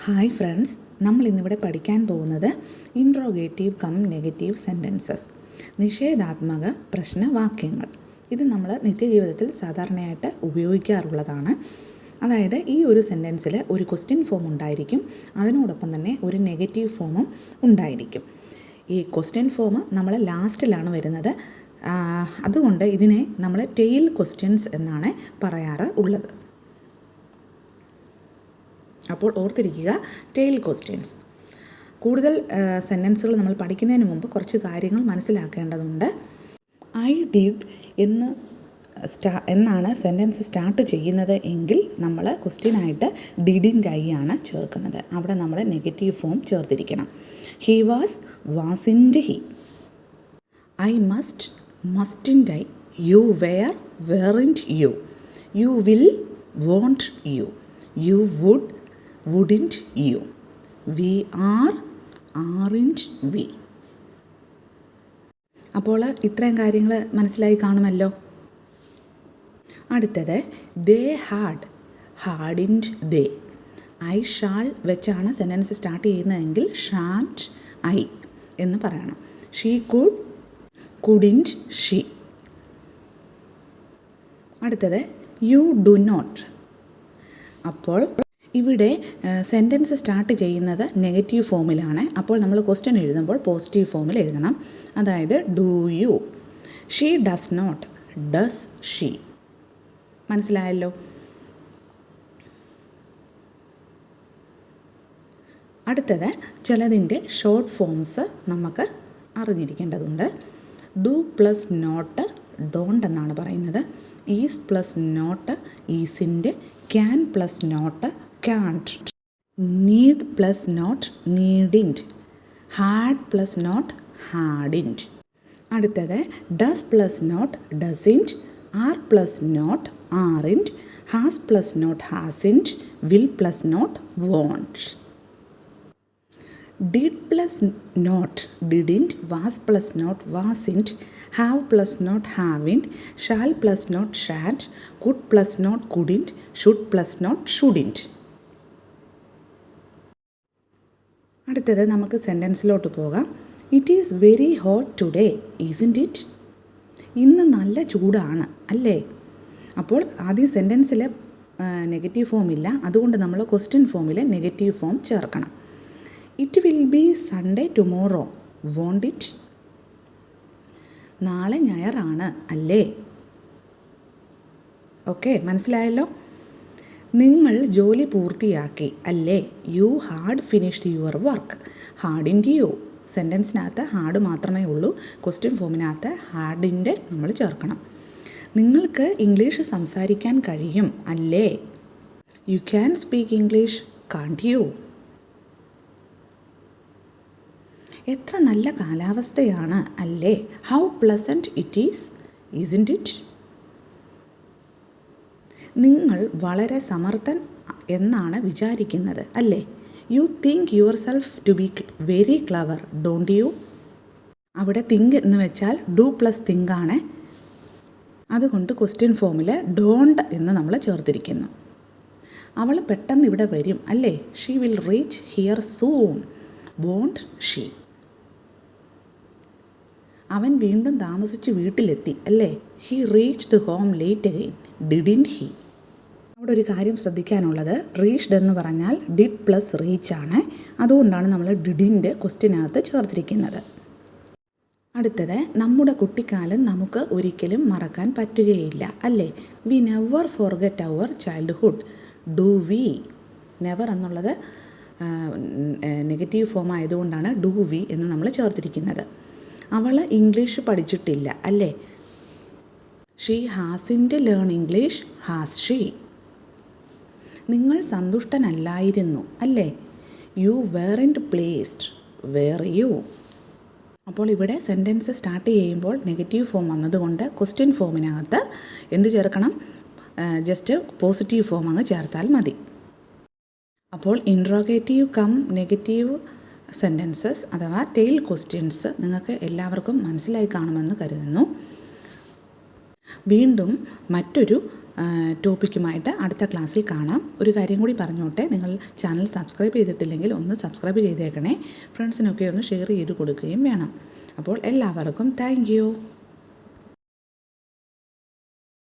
Hi friends, നമ്മൾ ഇന്നിവിടെ പഠിക്കാൻ പോകുന്നത് ഇൻട്രോഗേറ്റീവ്-കം-നെഗറ്റീവ് സെൻറ്റൻസസ്, നിഷേധാത്മക പ്രശ്നവാക്യങ്ങൾ. ഇത് നമ്മൾ നിത്യജീവിതത്തിൽ സാധാരണയായിട്ട് ഉപയോഗിക്കാറുള്ളതാണ്. അതായത് ഈ ഒരു സെൻറ്റൻസിൽ ഒരു ക്വസ്റ്റ്യൻ ഫോം ഉണ്ടായിരിക്കും, അതിനോടൊപ്പം തന്നെ ഒരു നെഗറ്റീവ് ഫോമും ഉണ്ടായിരിക്കും. ഈ ക്വസ്റ്റ്യൻ ഫോം നമ്മൾ ലാസ്റ്റിലാണ് വരുന്നത്. അതുകൊണ്ട് ഇതിനെ നമ്മൾ ടെയിൽ ക്വസ്റ്റ്യൻസ് എന്നാണ് പറയാറ് ഉള്ളത്. അപ്പോൾ ഓർത്തിരിക്കുക, ടെയിൽ ക്വസ്റ്റ്യൻസ്. കൂടുതൽ സെൻറ്റൻസുകൾ നമ്മൾ പഠിക്കുന്നതിന് മുമ്പ് കുറച്ച് കാര്യങ്ങൾ മനസ്സിലാക്കേണ്ടതുണ്ട്. ഐ ഡിഡ് എന്നാണ് സെൻറ്റൻസ് സ്റ്റാർട്ട് ചെയ്യുന്നത് എങ്കിൽ നമ്മൾ ക്വസ്റ്റ്യനായിട്ട് ഡിഡിൻ്റെ ഐ ആണ് ചേർക്കുന്നത്. അവിടെ നമ്മൾ നെഗറ്റീവ് ഫോം ചേർത്തിരിക്കണം. He wasn't he. I mustn't I. You weren't you. You will won't you. You wouldn't you. We aren't we. അപ്പോൾ ഇത്രയും കാര്യങ്ങൾ മനസ്സിലായി കാണുമല്ലോ. അടുത്തത് hadn't they. I shall വെച്ചാണ് സെൻറ്റൻസ് സ്റ്റാർട്ട് ചെയ്യുന്നതെങ്കിൽ shan't I എന്ന് പറയണം. She couldn't she. അടുത്തത് you do not. അപ്പോൾ ഇവിടെ സെൻറ്റൻസ് സ്റ്റാർട്ട് ചെയ്യുന്നത് നെഗറ്റീവ് ഫോമിലാണ്. അപ്പോൾ നമ്മൾ ക്വസ്റ്റ്യൻ എഴുതുമ്പോൾ പോസിറ്റീവ് ഫോമിൽ എഴുതണം. അതായത് do you. She does not. Does she. മനസ്സിലായല്ലോ. അടുത്തത് ചിലതിൻ്റെ ഷോർട്ട് ഫോംസ് നമുക്ക് അറിഞ്ഞിരിക്കേണ്ടതുണ്ട്. ഡു പ്ലസ് നോട്ട് ഡോണ്ട് എന്നാണ് പറയുന്നത്. Is plus not isn't. Can plus not can't. Need plus not needn't. Had plus not hadn't. അടുത്തത് does plus not doesn't. Are plus not aren't. Has plus not hasn't. Will plus not won't. Did plus not didn't. Was plus not wasn't. Have plus not haven't. Shall plus not shan't. Could plus not couldn't. Should plus not shouldn't. അടുത്തത് നമുക്ക് സെൻറ്റൻസിലോട്ട് പോകാം. It is very hot today isn't it. ഇന്ന് നല്ല ചൂടാണ് അല്ലേ. അപ്പോൾ ആദ്യം സെൻറ്റൻസിൽ negative form ഇല്ല, അതുകൊണ്ട് നമ്മൾ ക്വസ്റ്റ്യൻ ഫോമിൽ നെഗറ്റീവ് ഫോം ചേർക്കണം. It will be Sunday tomorrow won't it. നാളെ ഞായറാണ് അല്ലേ. ഓക്കെ, മനസ്സിലായല്ലോ. നിങ്ങൾ ജോലി പൂർത്തിയാക്കി അല്ലേ. You had finished your work. Hadn't you. സെൻറ്റൻസിനകത്ത് ഹാഡ് മാത്രമേ ഉള്ളൂ, ക്വസ്റ്റ്യൻ ഫോമിനകത്ത് ഹാഡിൻ്റെ നമ്മൾ ചേർക്കണം. നിങ്ങൾക്ക് ഇംഗ്ലീഷ് സംസാരിക്കാൻ കഴിയും അല്ലേ. You can speak English can't you. എത്ര നല്ല കാലാവസ്ഥയാണ് അല്ലേ. How pleasant it isn't it. നിങ്ങൾ വളരെ സമർത്ഥൻ എന്നാണ് വിചാരിക്കുന്നത് അല്ലേ. You think yourself to be very clever don't you. അവിടെ തിങ്ക് എന്ന് വെച്ചാൽ ഡു പ്ലസ് തിങ്ക് ആണ്. അതുകൊണ്ട് ക്വസ്റ്റ്യൻ ഫോമിൽ ഡോണ്ട് എന്ന് നമ്മൾ ചേർത്തിരിക്കുന്നു. അവൾ പെട്ടെന്ന് ഇവിടെ വരും അല്ലേ. She will reach here soon won't she. അവൻ വീണ്ടും താമസിച്ച് വീട്ടിലെത്തി അല്ലേ. He reached home late again didn't he. അവിടെ ഒരു കാര്യം ശ്രദ്ധിക്കാനുള്ളത്, റീച്ച്ഡ് എന്ന് പറഞ്ഞാൽ ഡിഡ് പ്ലസ് റീച്ച് ആണ്. അതുകൊണ്ടാണ് നമ്മൾ ഡിഡിൻ്റെ ക്വസ്റ്റ്യനകത്ത് ചേർത്തിരിക്കുന്നത്. അടുത്തത് നമ്മുടെ കുട്ടിക്കാലം നമുക്ക് ഒരിക്കലും മറക്കാൻ പറ്റുകയില്ല അല്ലേ. We never forget our childhood. Do we. Never എന്നുള്ളത് നെഗറ്റീവ് ഫോം ആയതുകൊണ്ടാണ് ഡു വി എന്ന് നമ്മൾ ചേർത്തിരിക്കുന്നത്. അവൾ ഇംഗ്ലീഷ് പഠിച്ചിട്ടില്ല അല്ലേ. She hasn't learn English has she. നിങ്ങൾ സന്തുഷ്ടനല്ലായിരുന്നു അല്ലേ. You weren't placed were you. അപ്പോൾ ഇവിടെ സെൻറ്റൻസ് സ്റ്റാർട്ട് ചെയ്യുമ്പോൾ നെഗറ്റീവ് ഫോം വന്നതുകൊണ്ട് ക്വസ്റ്റ്യൻ ഫോമിനകത്ത് എന്ത് ചേർക്കണം, ജസ്റ്റ് പോസിറ്റീവ് ഫോം അങ്ങ് ചേർത്താൽ മതി. അപ്പോൾ ഇൻട്രോഗേറ്റീവ്-കം-നെഗറ്റീവ് സെൻറ്റൻസസ് അഥവാ ടെയിൽ ക്വസ്റ്റ്യൻസ് നിങ്ങൾക്ക് എല്ലാവർക്കും മനസ്സിലായി കാണുമെന്ന് കരുതുന്നു. വീണ്ടും മറ്റൊരു ടോപ്പിക്കുമായിട്ട് അടുത്ത ക്ലാസ്സിൽ കാണാം. ഒരു കാര്യം കൂടി പറഞ്ഞോട്ടെ, നിങ്ങൾ ചാനൽ സബ്സ്ക്രൈബ് ചെയ്തിട്ടില്ലെങ്കിൽ ഒന്ന് സബ്സ്ക്രൈബ് ചെയ്തേക്കണേ. ഫ്രണ്ട്സിനൊക്കെ ഒന്ന് ഷെയർ ചെയ്ത് കൊടുക്കുകയും വേണം. അപ്പോൾ എല്ലാവർക്കും താങ്ക് യു.